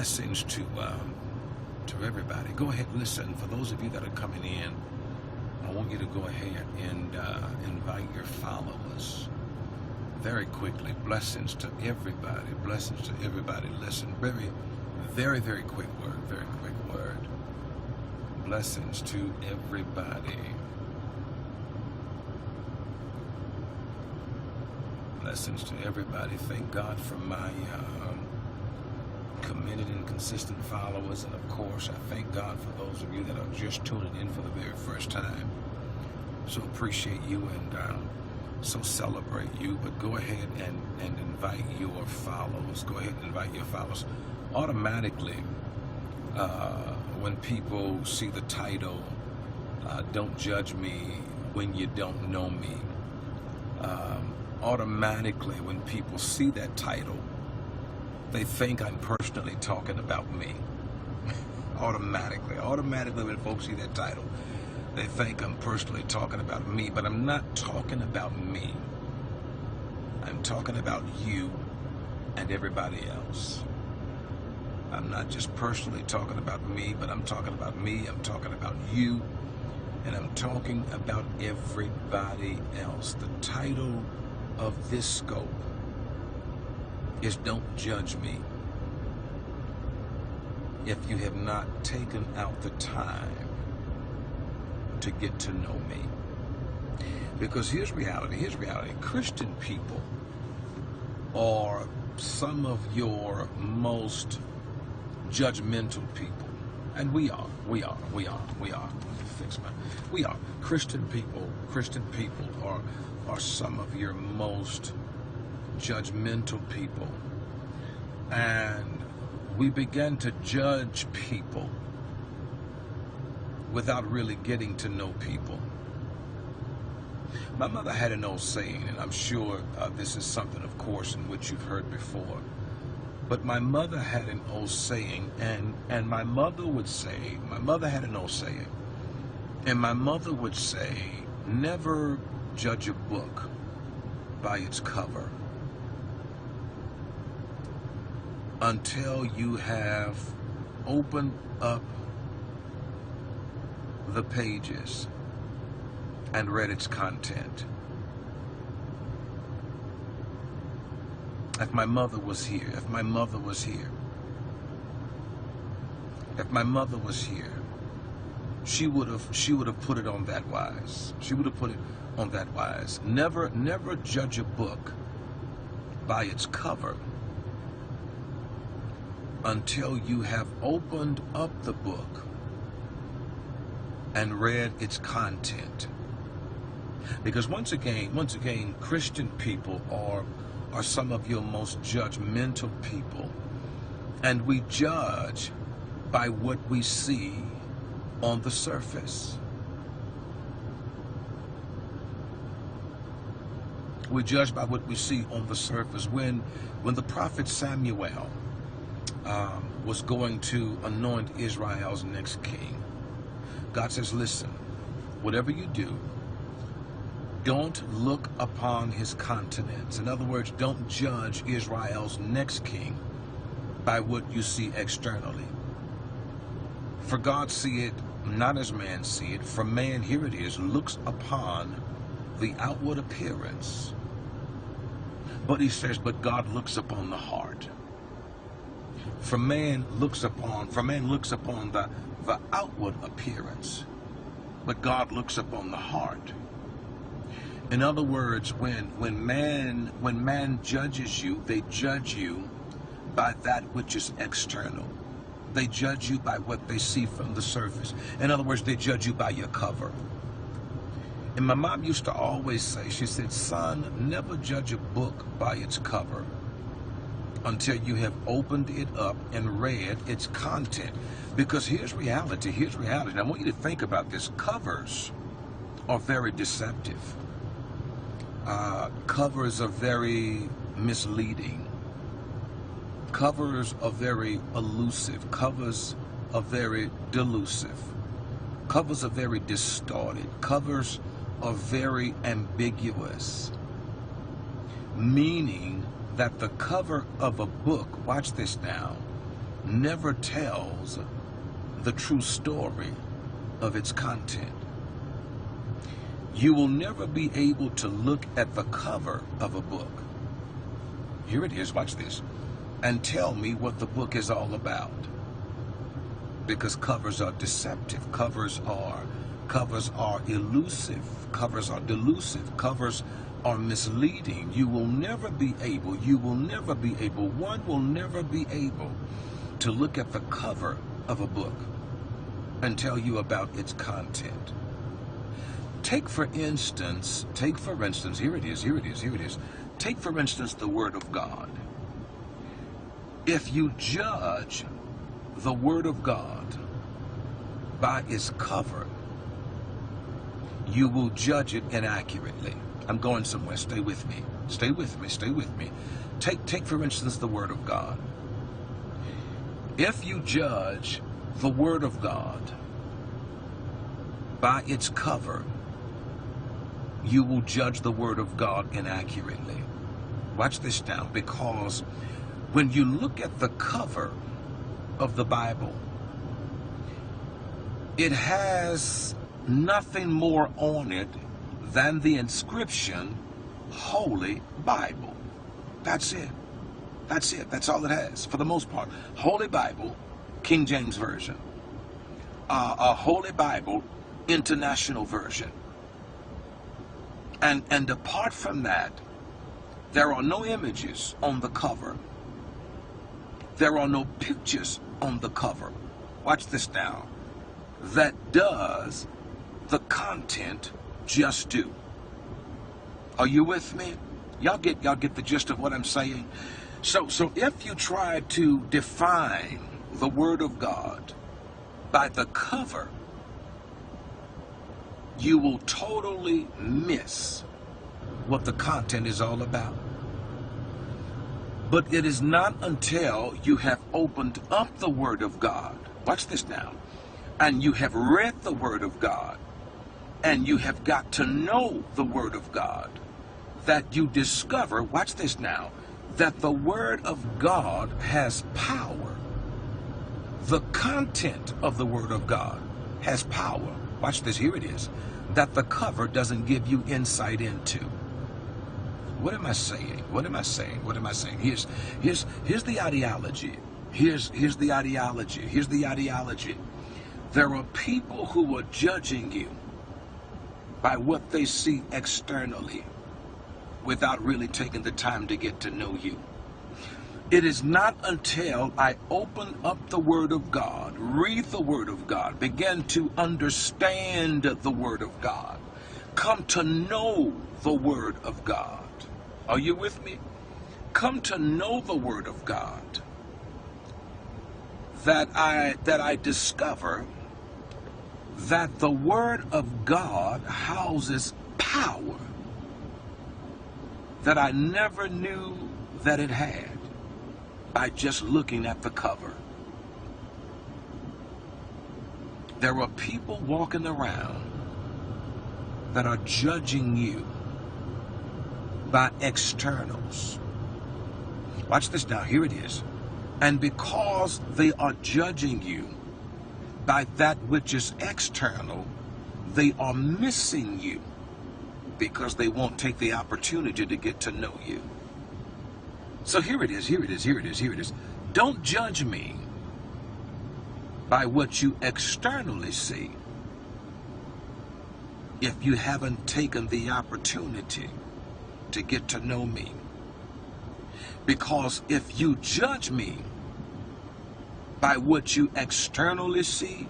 blessings to everybody. Go ahead and listen. For those of you that are coming in, I want you to go ahead and invite your followers very quickly. Blessings to everybody. Blessings to everybody. Listen, very, very, very quick word. Very quick word. Blessings to everybody. Blessings to everybody. Thank God for my committed and consistent followers, and of course I thank God for those of you that are just tuning in for the very first time. So appreciate you and so celebrate you. But go ahead and invite your followers. Go ahead and invite your followers. Automatically, when people see the title, "Don't Judge Me When You Don't Know Me," automatically when people see that title, they think I'm personally talking about me. Automatically when folks see that title, they think I'm personally talking about me, but I'm not talking about me. I'm talking about you and everybody else. I'm not just personally talking about me, but I'm talking about me, I'm talking about you, and I'm talking about everybody else. The title of this scope is "Don't Judge Me if you have not taken out the time to get to know me." Because here's reality. Christian people are some of your most judgmental people. And we are. Christian people are some of your most judgmental people. And we begin to judge people without really getting to know people. My mother had an old saying, and I'm sure this is something, of course, in which you've heard before. But my mother had an old saying, and my mother had an old saying, and my mother would say, "Never judge a book by its cover until you have opened up the pages and read its content." If my mother was here, she would have put it on that wise. Never judge a book by its cover until you have opened up the book and read its content. Because once again, Christian people are some of your most judgmental people, and we judge by what we see on the surface. We judge by what we see on the surface. When the prophet Samuel was going to anoint Israel's next king, God says, "Listen, whatever you do, don't look upon his countenance." In other words, don't judge Israel's next king by what you see externally. For God see it not as man see it. For man, here it is, looks upon the outward appearance. But he says, but God looks upon the heart. For man looks upon the outward appearance, but God looks upon the heart. In other words, when man judges you, they judge you by that which is external. They judge you by what they see from the surface. In other words, they judge you by your cover. And my mom used to always say, she said, "Son, never judge a book by its cover until you have opened it up and read its content." Because here's reality. And I want you to think about this. Covers are very deceptive. Covers are very misleading. Covers are very elusive. Covers are very delusive. Covers are very distorted. Covers are very ambiguous. Meaning that the cover of a book, watch this now, never tells the true story of its content. You will never be able to look at the cover of a book. Here it is, watch this, and tell me what the book is all about. Because covers are deceptive, covers are elusive, covers are delusive, covers are misleading. You will never be able, one will never be able to look at the cover of a book and tell you about its content. Take for instance, here it is. Take for instance the Word of God. If you judge the Word of God by its cover, you will judge it inaccurately. I'm going somewhere. Stay with me. Stay with me. Take for instance the Word of God. If you judge the Word of God by its cover, you will judge the Word of God inaccurately. Watch this now, because when you look at the cover of the Bible, it has nothing more on it than the inscription, Holy Bible. That's it. That's all it has, for the most part. Holy Bible, King James Version. A Holy Bible, International Version. And apart from that, there are no images on the cover. There are no pictures on the cover. Watch this now. That does the content just do. Are you with me? Y'all get the gist of what I'm saying? So if you try to define the Word of God by the cover, you will totally miss what the content is all about. But it is not until you have opened up the Word of God, watch this now, and you have read the Word of God, and you have got to know the Word of God, that you discover, watch this now, that the Word of God has power. The content of the Word of God has power. Watch this, here it is, that the cover doesn't give you insight into. What am I saying? Here's the ideology. Here's the ideology. There are people who are judging you by what they see externally without really taking the time to get to know you. It is not until I open up the Word of God, read the Word of God, begin to understand the Word of God, come to know the Word of God. Are you with me? Come to know the Word of God, that I discover that the Word of God houses power that I never knew that it had by just looking at the cover. There are people walking around that are judging you by externals. Watch this now, here it is. And because they are judging you by that which is external, they are missing you because they won't take the opportunity to get to know you. So here it is. Don't judge me by what you externally see if you haven't taken the opportunity to get to know me. Because if you judge me by what you externally see,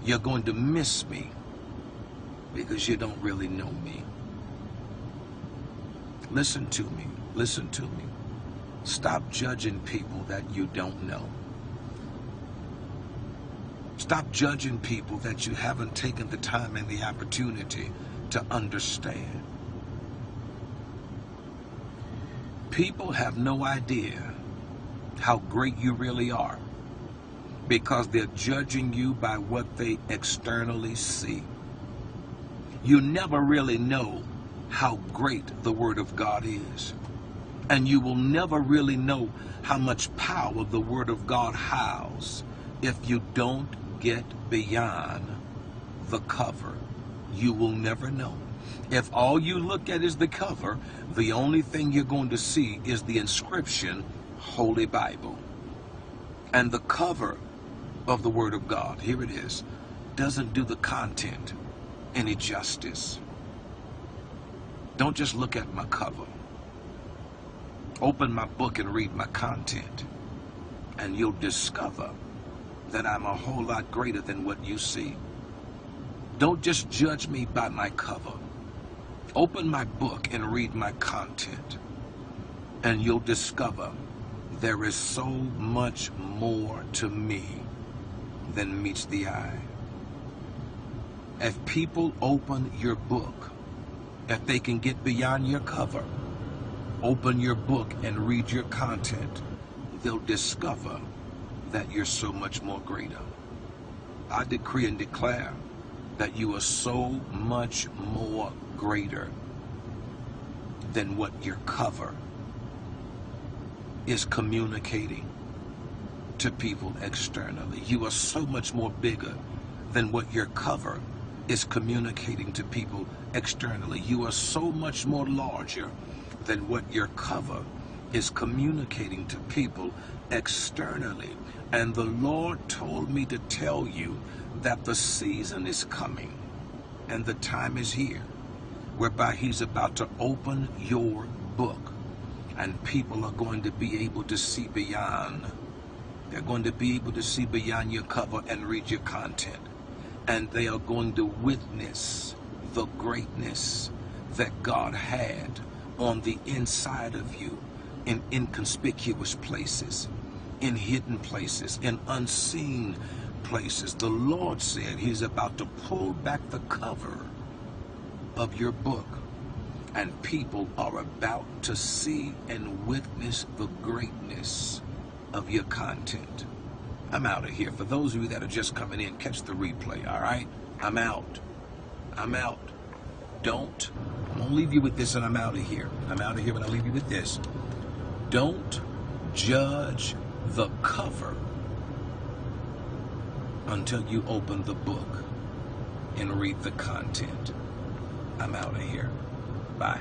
you're going to miss me because you don't really know me. Listen to me. Stop judging people that you don't know. Stop judging people that you haven't taken the time and the opportunity to understand. People have no idea how great you really are because they're judging you by what they externally see. You never really know how great the Word of God is And you will never really know how much power the Word of God has if you don't get beyond the cover. You will never know. If all you look at is the cover, the only thing you're going to see is the inscription, Holy Bible. And the cover of the Word of God, here it is, doesn't do the content any justice. Don't just look at my cover. Open my book and read my content, and you'll discover that I'm a whole lot greater than what you see. Don't just judge me by my cover. Open my book and read my content, and you'll discover there is so much more to me than meets the eye. If people open your book, if they can get beyond your cover, open your book and read your content, they'll discover that you're so much more greater. I decree and declare that you are so much more greater than what your cover is communicating to people externally. You are so much more bigger than what your cover is communicating to people externally. You are so much more larger than what your cover is communicating to people externally. And the Lord told me to tell you that the season is coming and the time is here whereby He's about to open your book, and people are going to be able to see beyond. They're going to be able to see beyond your cover and read your content, and they are going to witness the greatness that God had on the inside of you, in inconspicuous places, in hidden places, in unseen places. The Lord said He's about to pull back the cover of your book, and people are about to see and witness the greatness of your content. I'm out of here. For those of you that are just coming in, catch the replay, all right? I'm out. I'm out. I'm gonna leave you with this, and I'm out of here. I'm out of here, but I'll leave you with this. Don't judge the cover until you open the book and read the content. I'm out of here. Bye.